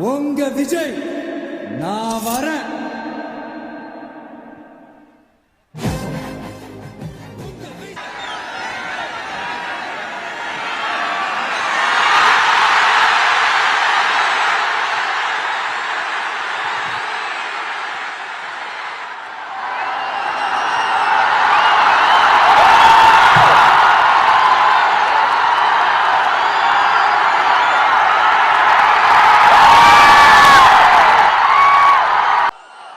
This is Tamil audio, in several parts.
உங்க விஜய் நான் வரேன்.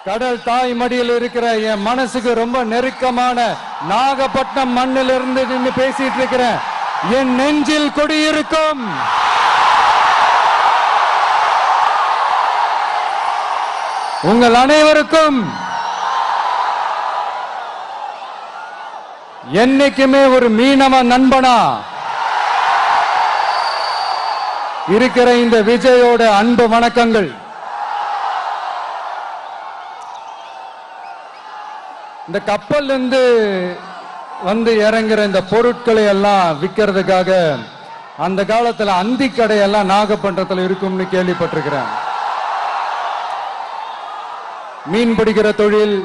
கடல் தாய் மடியில் இருக்கிற என் மனசுக்கு ரொம்ப நெருக்கமான நாகப்பட்டினம் மண்ணில் இருந்து நின்று பேசிட்டு இருக்கிறேன். என் நெஞ்சில் குடியிருக்கும் உங்கள் அனைவருக்கும் என்னைக்குமே ஒரு மீனவ நண்பனா இருக்கிற இந்த விஜயோட அன்பு வணக்கங்கள். இந்த கப்பல் இருந்து வந்து இறங்குற இந்த பொருட்களை எல்லாம் விற்கிறதுக்காக அந்த காலத்துல அந்தி கடையெல்லாம் நாகப்பட்டினத்துல இருக்கும்னு கேள்விப்பட்டிருக்கிறேன். மீன் பிடிக்கிற தொழில்,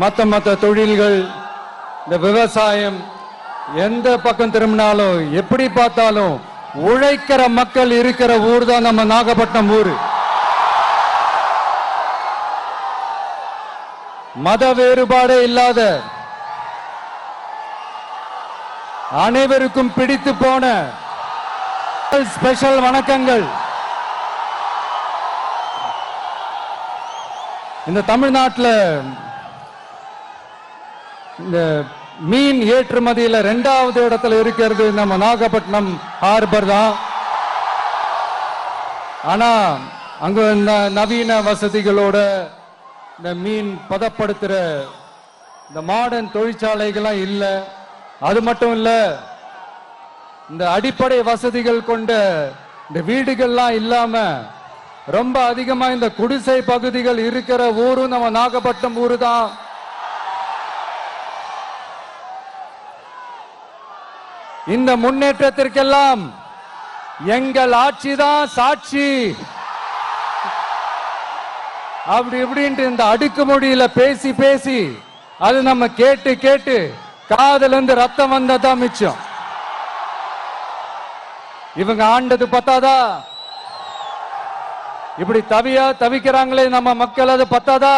மற்ற தொழில்கள், இந்த விவசாயம், எந்த பக்கம் திரும்பினாலும் எப்படி பார்த்தாலும் உழைக்கிற மக்கள் இருக்கிற ஊர் தான் நம்ம நாகப்பட்டினம் ஊர். மத வேறுபாடே இல்லாத அனைவருக்கும் பிடித்து போன ஸ்பெஷல் வணக்கங்கள். இந்த தமிழ்நாட்டில் இந்த மீன் ஏற்றுமதியில் 2வது இடத்துல இருக்கிறது நம்ம நாகப்பட்டினம் ஹார்பர் தான். ஆனா அங்க நவீன வசதிகளோட இந்த மீன் பதப்படுத்துற இந்த மாடர்ன் தொழிற்சாலைகள்லாம் இல்லை. அது மட்டும் இல்ல, இந்த அடிப்படை வசதிகள் கொண்ட இந்த வீடுகள்லாம் இல்லாம ரொம்ப அதிகமா இந்த குடிசை பகுதிகள் இருக்கிற ஊரும் நம்ம நாகப்பட்டினம் ஊரு தான். இந்த முன்னேற்றத்திற்கெல்லாம் எங்கள் ஆட்சி தான் சாட்சி. அப்படி இப்படின்ட்டு இந்த அடுக்குமொழியில பேசி பேசி அது நம்ம கேட்டு கேட்டு காதுல இருந்து ரத்தம் வந்ததான் மிச்சம். இவங்க ஆண்டது பத்தாதா? இப்படி தவிக்கிறாங்களே நம்ம மக்கள், அது பத்தாதா?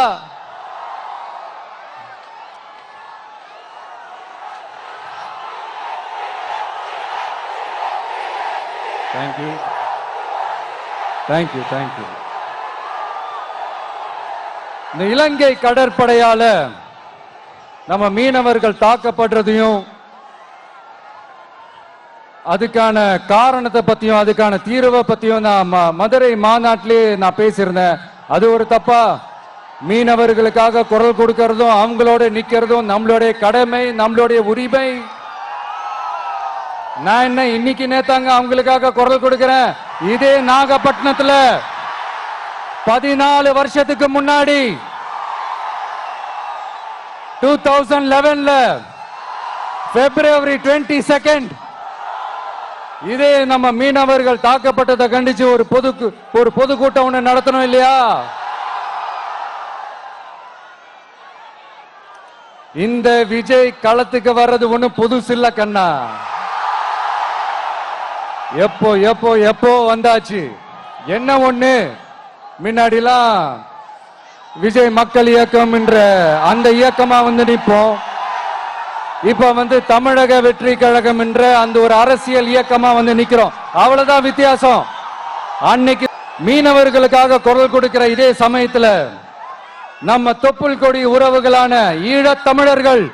Thank you thank you thank you. இந்த இலங்கை கடற்படையால நம்ம மீனவர்கள் தாக்கப்படுறதையும் அதுக்கான காரணத்தை பத்தியும் அதுக்கான தீர்வை பத்தியும் நான் மதுரை மாநாட்டிலே நான் பேசியிருந்தேன். அது ஒரு தப்பா? மீனவர்களுக்காக குரல் கொடுக்கறதும் அவங்களோட நிக்கிறதும் நம்மளுடைய கடமை, நம்மளுடைய உரிமை. நான் என்ன இன்னைக்கு நேத்தாங்க அவங்களுக்காக குரல் கொடுக்கிறேன். இதே நாகப்பட்டினத்துல 14 வருஷத்துக்கு முன்னாடி 2011 February 22 இதே நம்ம மீனவர்கள் தாக்கப்பட்டதை கண்டிச்சு ஒரு பொதுக்கூட்டம் ஒண்ணு நடத்தணும் இல்லையா? இந்த விஜய் களத்துக்கு வர்றது ஒண்ணு புதுசு இல்ல கண்ணா. எப்போ எப்போ எப்போ வந்தாச்சு. என்ன ஒண்ணு, முன்னாடிலாம் விஜய் மக்கள் இயக்கம் என்ற அந்த இயக்கமா வந்து நிற்போம். இப்ப தமிழக வெற்றி கழகம் என்ற அந்த ஒரு அரசியல் இயக்கமா வந்து நிக்கிறோம். அவ்வளவுதான் வித்தியாசம். அன்னைக்கு மீனவர்களுக்காக குரல் கொடுக்கிற இதே சமயத்துல நம்ம தொப்புள் கொடி உறவுகளான ஈழத் தமிழர்கள்,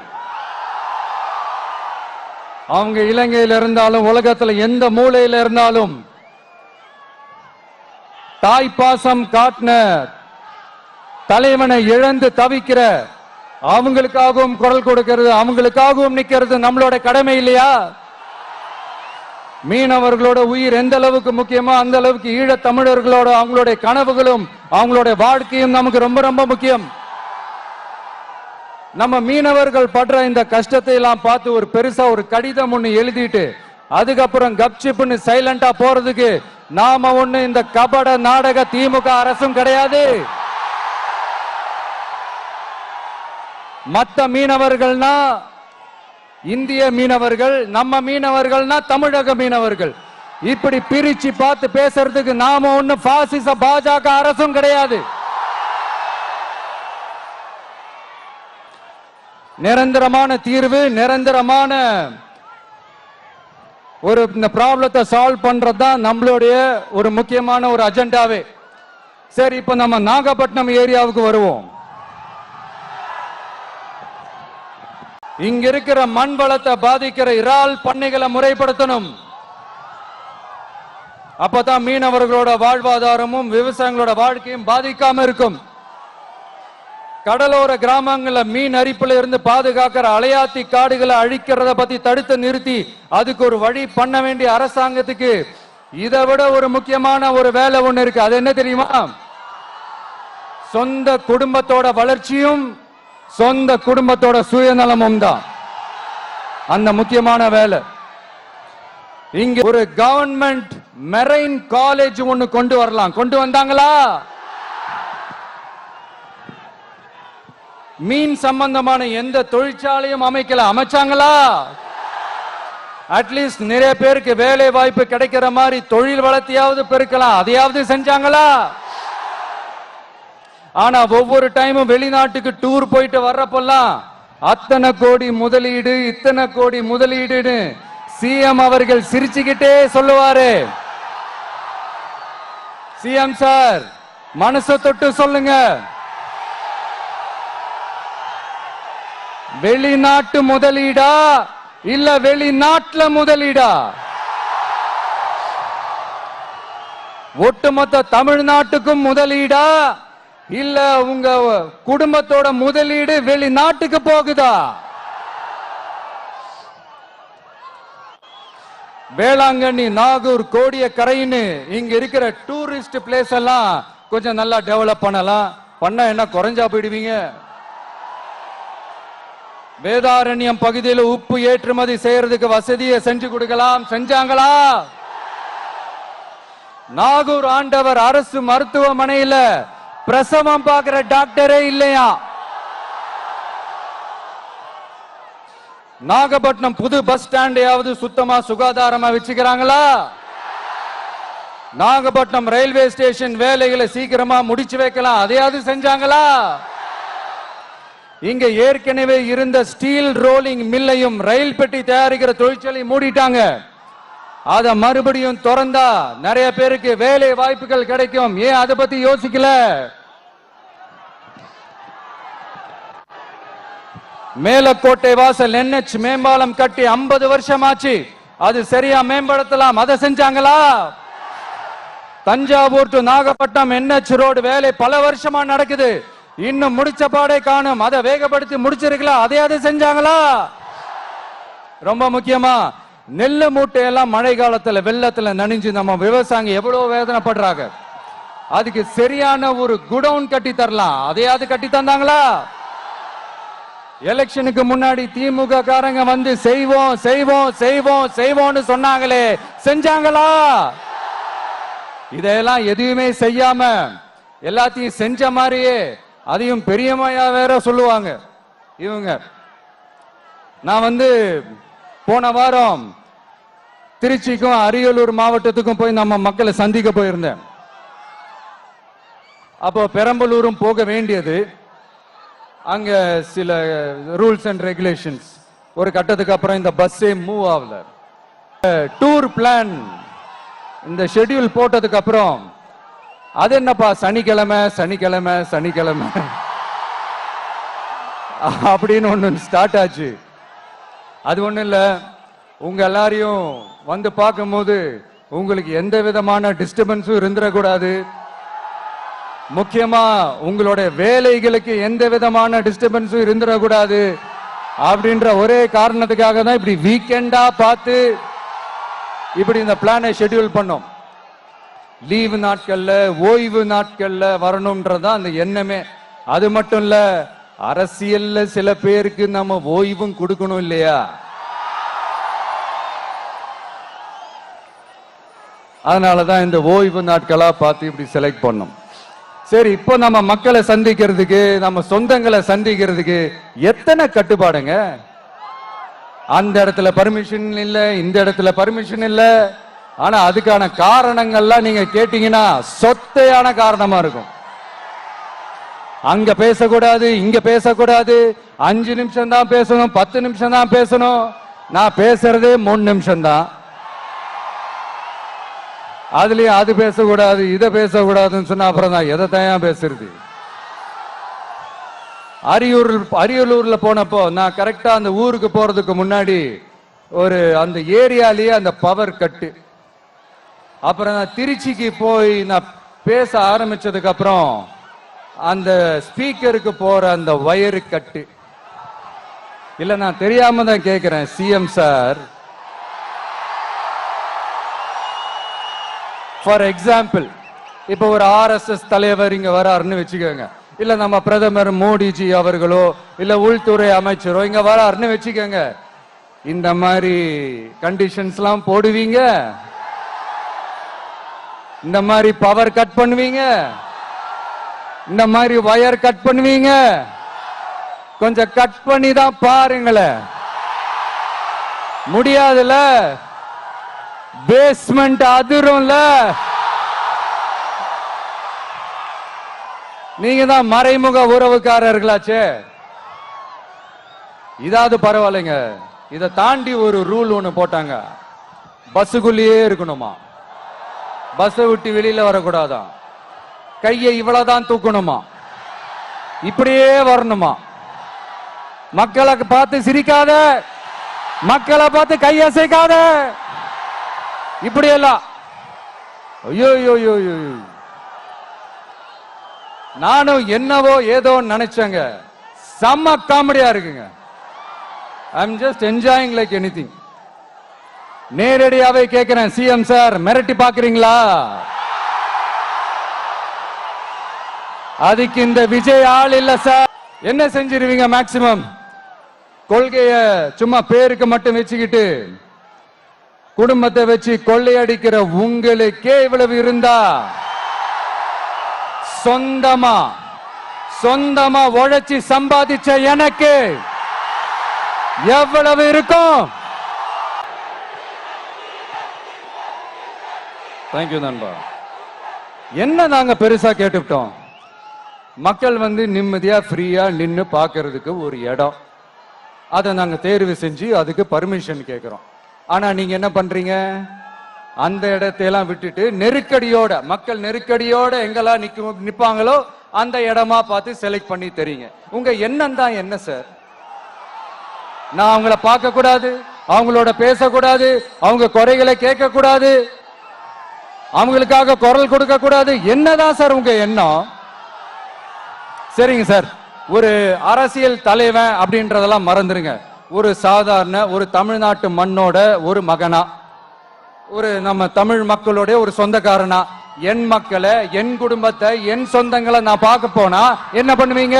அவங்க இலங்கையில இருந்தாலும் உலகத்துல எந்த மூலையில இருந்தாலும் தாய்ப்பாசம் காட்டின தலைவனை இழந்து தவிக்கிற அவங்களுக்காகவும் குரல் கொடுக்கிறது, அவங்களுக்காகவும் நிக்கிறது நம்மளோட கடமை இல்லையா? மீனவர்களோட உயிர் எந்த அளவுக்கு முக்கியமோ அந்த அளவுக்கு ஈழத் தமிழர்களோட அவங்களுடைய கனவுகளும் அவங்களுடைய வாழ்க்கையும் நமக்கு ரொம்ப ரொம்ப முக்கியம். நம்ம மீனவர்கள் படுற இந்த கஷ்டத்தை எல்லாம் பார்த்து ஒரு பெருசா ஒரு கடிதம் ஒண்ணு எழுதிட்டு அதுக்கப்புறம் கப்சிப்னு சைலண்டா போறதுக்கு நாம ஒண்ணு இந்த கபட நாடக திமுக அரசும் கிடையாது. மத்த மீனவர்கள்னா இந்திய மீனவர்கள், நம்ம மீனவர்கள்னா தமிழக மீனவர்கள். இப்படி பிரிச்சு பார்த்து பேசுறதுக்கு நாம ஒண்ணு பாசிச பாஜக அரசும் கிடையாது. நிரந்தரமான தீர்வு, நிரந்தரமான ஒரு இந்த ப்ராப்ளத்தை சால்வ் பண்றதுதான் நம்மளுடைய ஒரு முக்கியமான ஒரு அஜெண்டாவே. சரி, இப்ப நம்ம நாகப்பட்டினம் ஏரியாவுக்கு வருவோம். இங்க இருக்கிற மண் வளத்தை பாதிக்கிற இறால் பண்ணைகளை முறைப்படுத்தணும். அப்பதான் மீனவர்களோட வாழ்வாதாரமும் விவசாயிகளோட வாழ்க்கையும் பாதிக்காம இருக்கும். கடலோர கிராமங்கள்ல மீன் அரிப்புல இருந்து பாதுகாக்கிற அலையாத்தி காடுகளை அழிக்கிறத பத்தி தடுத்து நிறுத்தி அதுக்கு ஒரு வழி பண்ண வேண்டிய அரசாங்கத்துக்கு இதை விட ஒரு முக்கியமான ஒரு வேலை ஒண்ணு இருக்கு. அது என்ன தெரியுமா? சொந்த குடும்பத்தோட வளர்ச்சியும் சொந்த குடும்பத்தோட சுயநலமும் தான் அந்த முக்கியமான வேலை. இங்க ஒரு கவர்மெண்ட் மெரைன் காலேஜ் ஒண்ணு கொண்டு வரலாம். கொண்டு வந்தாங்களா? மீன் சம்பந்தமான எந்த தொழிற்சாலையும் அமைக்கல. அமைச்சாங்களா? அட்லீஸ்ட் நிறைய பேருக்கு வேலை வாய்ப்பு கிடைக்கிற மாதிரி தொழில் வளர்த்தியாவது பெருக்கலாம். அதையாவது செஞ்சாங்களா? ஆனா ஒவ்வொரு டைமும் வெளிநாட்டுக்கு டூர் போயிட்டு வர்றப்பெல்லாம் அத்தனை கோடி முதலீடு, இத்தனை கோடி முதலீடுன்னு சிஎம் அவர்கள் சிரிச்சுக்கிட்டே சொல்லுவாரு. சிஎம் சார், மனசை தொட்டு சொல்லுங்க, வெளிநாட்டு முதலீடா இல்ல வெளிநாட்டுல முதலீடா? ஒட்டுமொத்த தமிழ்நாட்டுக்கும் முதலீடா இல்ல உங்க குடும்பத்தோட முதலீடு வெளிநாட்டுக்கு போகுதா? வேளாங்கண்ணி, நாகூர், கோடியக்கரைன்னு இங்க இருக்கிற டூரிஸ்ட் பிளேஸ் எல்லாம் கொஞ்சம் நல்லா டெவலப் பண்ணலாம். பண்ண என்ன குறைஞ்சா போயிடுவீங்க? வேதாரண்யம் பகுதியில் உப்பு ஏற்றுமதி செய்யறதுக்கு வசதியை செஞ்சு கொடுக்கலாம். செஞ்சாங்களா? நாகூர் ஆண்டவர் அரசு மருத்துவமனையில பிரசவம் பார்க்கிற டாக்டரே இல்லையா? நாகப்பட்டினம் புது பஸ் ஸ்டாண்டையாவது சுத்தமா சுகாதாரமா வச்சுக்கிறாங்களா? நாகப்பட்டினம் ரயில்வே ஸ்டேஷன் வேலைகளை சீக்கிரமா முடிச்சு வைக்கலாம். அதையாவது செஞ்சாங்களா? இங்க ஏற்கனவே இருந்த ஸ்டீல் ரோலிங் மில்லையும் ரயில் பெட்டி தயாரிக்கிற தொழிற்சாலை மூடிட்டாங்க. அத மறுபடியும் திறந்தா நிறைய பேருக்கு வேலை வாய்ப்புகள் கிடைக்கும். ஏன் அதை பத்தி யோசிக்கல? மேலக்கோட்டை வாசல் NH மேம்பாலம் கட்டி 50 வருஷம் ஆச்சு. அது சரியா மேம்படுத்தலாம். அதை செஞ்சாங்களா? Thanjavur to Nagapattinam NH road வேலை பல வருஷமா நடக்குது. இன்னும் முடிச்ச பாடே காணும். அதை வேகப்படுத்தி முடிச்சிருக்கலாம். அதையாவது செஞ்சாங்களா? ரொம்ப முக்கியமா நெல்லு மூட்டையெல்லாம் மழை காலத்துல வெள்ளத்துல நனைஞ்சு நம்ம விவசாயிங்க எவ்வளவு வேதனைப்படுறாங்க. அதுக்கு சரியான ஒரு குடவுன் கட்டி தரலாம். அதையாவது கட்டி தந்தாங்களா? எலெக்ஷனுக்கு முன்னாடி திமுக காரங்க வந்து செய்வோம் செய்வோம் செய்வோம் செய்வோம்னு சொன்னாங்களே, செஞ்சாங்களா? இதெல்லாம் எதுவுமே செய்யாம எல்லாத்தையும் செஞ்ச மாதிரியே அதையும் பெரியமையா வேற சொல்லுவாங்க இவங்க. நான் வந்து போன வாரம் திருச்சிக்கும் அரியலூர் மாவட்டத்துக்கும் போய் நம்ம மக்களை சந்திக்க போயிருந்தேன். அப்போ பெரம்பலூரும் போக வேண்டியது. அங்க சில ரூல்ஸ் அண்ட் ரெகுலேஷன்ஸ் ஒரு கட்டத்துக்கு அப்புறம் இந்த பஸ்ஸே மூவ் ஆகல. டூர் பிளான் இந்த ஷெட்யூல் போட்டதுக்கு அப்புறம் அது என்னப்பா சனிக்கிழமை சனிக்கிழமை சனிக்கிழமை அப்படின்னு ஒண்ணு ஸ்டார்ட் ஆச்சு. அது ஒண்ணும் இல்ல, உங்க எல்லாரையும் வந்து பார்க்கும்போது உங்களுக்கு எந்த விதமான டிஸ்டர்பன்ஸும் இருந்துடக்கூடாது. முக்கியமா உங்களுடைய வேலைகளுக்கு எந்த விதமான டிஸ்டர்பன்ஸும் இருந்துடக்கூடாது அப்படின்ற ஒரே காரணத்துக்காக தான் இப்படி வீக்கெண்டா பார்த்து இப்படி இந்த பிளானை ஷெட்யூல் பண்ணோம். லீவு நாட்கள்ல ஓய்வு நாட்கள்ல வரணும்ன்றதான் அந்த எண்ணமே. அது மட்டும் இல்ல, அரசியல்ல சில பேருக்கு நம்ம ஓய்வும் கொடுக்கணும் இல்லையா? அதனாலதான் இந்த ஓய்வு நாட்களா பார்த்து இப்படி செலக்ட் பண்ணோம். சரி, இப்போ நம்ம மக்களை சந்திக்கிறதுக்கு, நம்ம சொந்தங்களை சந்திக்கிறதுக்கு எத்தனை கட்டுப்பாடுங்க. அந்த இடத்துல பர்மிஷன் இல்ல, இந்த இடத்துல பர்மிஷன் இல்ல. ஆனா அதுக்கான காரணங்கள்லாம் நீங்க கேட்டீங்கன்னா சொத்தையான காரணமா இருக்கும். அங்க பேசக்கூடாது, இங்க பேசக்கூடாது, 5 நிமிஷம் தான் பேசணும், 10 நிமிஷம் தான் பேசணும். நான் பேசுறதே 3 நிமிஷம் தான். அதுலயும் அது பேசக்கூடாது, இதை பேசக்கூடாதுன்னு சொன்னா அப்புறம் தான் எதை தான் பேசுறது. அரியலூர்ல போனப்போ நான் கரெக்டா அந்த ஊருக்கு போறதுக்கு முன்னாடி ஒரு அந்த ஏரியாலேயே அந்த பவர் கட்டு. அப்புறம் நான் திருச்சிக்கு போய் நான் பேச ஆரம்பிச்சதுக்கு அப்புறம் அந்த ஸ்பீக்கருக்கு போற அந்த வயரு கட்டு. இல்ல, நான் தெரியாம தான் கேட்கிறேன் சிஎம் சார். ஃபார் எக்ஸாம்பிள், இப்ப ஒரு ஆர்எஸ்எஸ் தலைவர் இங்க வராருன்னு வச்சுக்கோங்க, இல்ல நம்ம பிரதமர் மோடிஜி அவர்களோ இல்ல உள்துறை அமைச்சரோ இங்க வராருன்னு வச்சுக்கோங்க, இந்த மாதிரி கண்டிஷன்ஸ் எல்லாம் போடுவீங்க? இந்த மாதிரி பவர் கட் பண்ணுவீங்க? இந்த மாதிரி வயர் கட் பண்ணுவீங்க? கொஞ்சம் கட் பண்ணி தான் பாருங்களேன். முடியாதுல, பேஸ்மெண்ட் அதிரும்ல. நீங்க தான் மறைமுக உறவுக்காரர்களாச்சே. இதாவது பரவாயில்லைங்க. இதை தாண்டி ஒரு ரூல் ஒண்ணு போட்டாங்க, பஸ்ஸுக்குள்ளேயே இருக்கணுமா, பஸ்ஸை விட்டு வெளியில வரக்கூடாதான், கையை இவ்வளவுதான் தூக்கணுமா, இப்படியே வரணுமா, மக்களை பார்த்து சிரிக்காத, மக்களை பார்த்து கையசைக்காத, இப்படி எல்லாம். ஐயோ ஐயோ ஐயோ, நானும் என்னவோ ஏதோ நினைச்சேங்க. செம்ம காமெடியா இருக்குங்க. I am just enjoying like anything. நேரடியாவே கேட்கிறேன், சிஎம் சார் மிரட்டி பாக்குறீங்களா? அதுக்கு இந்த விஜய் ஆள் இல்ல சார். என்ன செஞ்சிருவீங்க? மேக்சிமம் கொள்கைய சும்மா பேருக்கு மட்டும் வச்சுக்கிட்டு குடும்பத்தை வச்சு கொள்ளையடிக்கிற உங்களுக்கே இவ்வளவு இருந்தா, சொந்தமா உழைச்சி சம்பாதிச்ச எனக்கு எவ்வளவு இருக்கும்? தேங்க்யூ நண்பா. என்ன நாங்க பெருசா கேட்டுட்டோம்? மக்கள் நிம்மதியா ஃப்ரீயா நின்னு பாக்குறதுக்கு ஒரு இடம், அதை நாங்க தேர்வு செஞ்சு அதுக்கு பர்மிஷன் கேட்கிறோம். ஆனா நீங்க என்ன பண்றீங்க? அந்த இடத்தையெல்லாம் விட்டுட்டு நெருக்கடியோட, மக்கள் நெருக்கடியோட எங்கெல்லாம் நிப்பாங்களோ அந்த இடமா பார்த்து செலக்ட் பண்ணி தெரியுங்க. உங்க எண்ணம் தான் என்ன சார்? நான் அவங்கள பார்க்க கூடாது, அவங்களோட பேசக்கூடாது, அவங்க குறைகளை கேட்க கூடாது, அவங்களுக்காக குரல் கொடுக்க கூடாது, என்னதான் சார் உங்க எண்ணம்? சரிங்க சார், ஒரு அரசியல் தலைவன் அப்படின்றதெல்லாம் மறந்துருங்க. ஒரு சாதாரண ஒரு தமிழ்நாட்டு மண்ணோட ஒரு மகனா, ஒரு நம்ம தமிழ் மக்களோட ஒரு சொந்தக்காரனா, என் மக்களை, என் குடும்பத்தை, என் சொந்தங்களை நான் பார்க்க போனா என்ன பண்ணுவீங்க?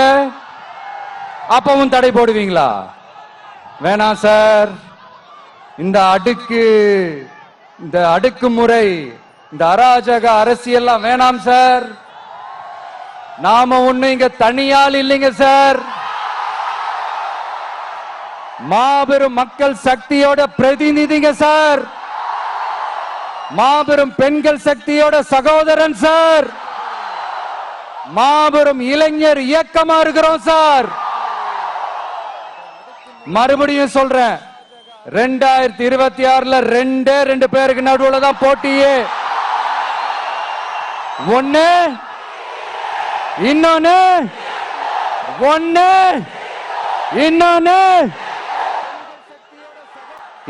அப்பவும் தடை போடுவீங்களா? வேணாம் சார். இந்த அடுக்குமுறை, இந்த அராஜக அரசியல்லாம் வேணாம் சார். நாம ஒண்ணு இங்க தனியால் இல்லைங்க சார், மாபெரும் மக்கள் சக்தியோட பிரதிநிதிங்க சார், மாபெரும் பெண்கள் சக்தியோட சகோதரன் சார், மாபெரும் இளைஞர் இயக்கமா இருக்கிறோம் சார். மறுபடியும் சொல்றேன், 2026ல ரெண்டு பேருக்கு நடுவுல தான் போட்டியே. ஒண்ணு இன்னொன்னு,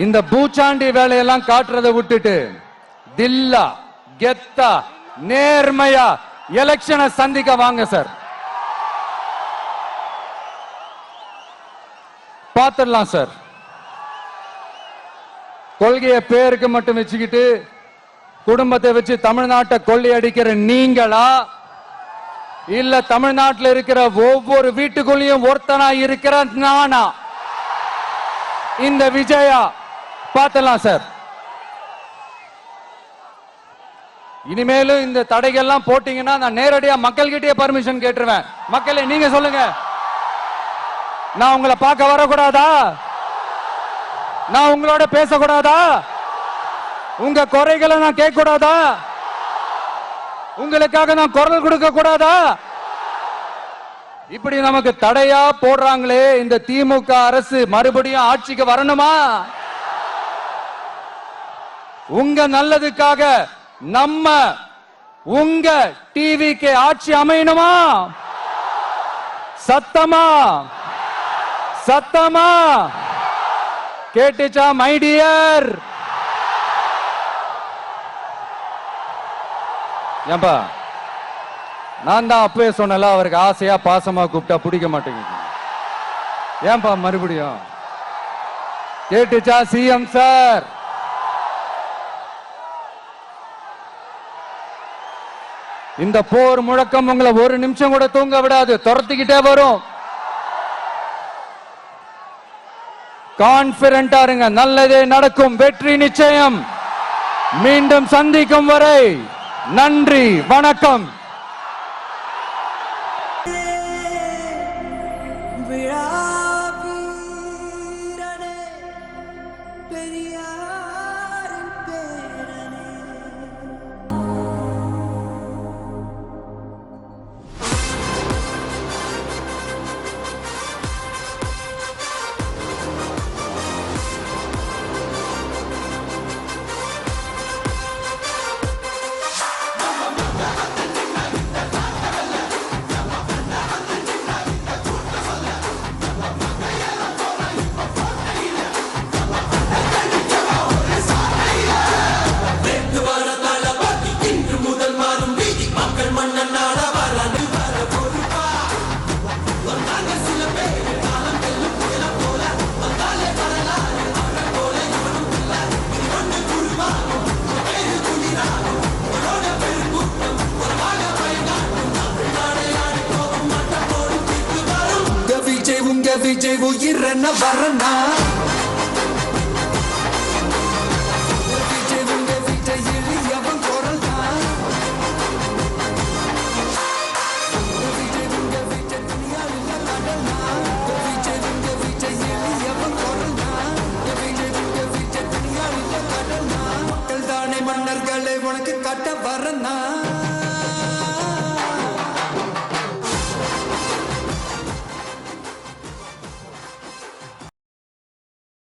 இந்த பூச்சாண்டி வேலையெல்லாம் காட்டுறதை விட்டுட்டு தில்லா கெத்தா நேர்மையா எலெக்ஷனை சந்திக்க வாங்க சார். பார்த்துடலாம் சார். கொள்கையை பேருக்கு மட்டும் வச்சுக்கிட்டு குடும்பத்தை வச்சு தமிழ்நாட்டை கொள்ளையடிக்கிற நீங்களா, இல்ல தமிழ்நாட்டில் இருக்கிற ஒவ்வொரு வீட்டுக்குள்ளேயும் ஒருத்தனா இருக்கிற நானா, இந்த விஜயா? பார்த்துடலாம் சார். இனிமேலும் இந்த தடைகள்லாம் போட்டீங்கன்னா நான் நேரடியா மக்கள்கிட்டயே பர்மிஷன் கேட்டுருவேன். மக்களே நீங்க சொல்லுங்க, நான் உங்களை பார்க்க வரக்கூடாதா? நான் உங்களோட பேசக்கூடாதா? உங்க குறைகளை நான் கேட்க கூடாதா? உங்களுக்காக நான் குரல் கொடுக்க கூடாதா? இப்படி நமக்கு தடையா போடுறாங்களே, இந்த திமுக அரசு மறுபடியும் ஆட்சிக்கு வரணுமா? உங்க நல்லதுக்காக நம்ம உங்க டிவிக்கு ஆட்சி அமையணுமா? சத்தமா சத்தமா கேட்டுச்சா மை டியர்? ஏன்பா நான் தான் அப்பவே சொன்னல, அவருக்கு ஆசையா பாசமா கூப்பிட்டா பிடிக்க மாட்டேங்குது. ஏன்பா மறுபடியும் கேட்டுச்சா சிஎம் சார்? இந்த போர் முழக்கம் உங்களை ஒரு நிமிஷம் கூட தூங்க விடாது, துரத்திக்கிட்டே வரும். கான்பிடண்டா இருங்க, நல்லதே நடக்கும், வெற்றி நிச்சயம். மீண்டும் சந்திக்கும் வரை நன்றி, வணக்கம். விஜய் உயிர் என்ன வரனா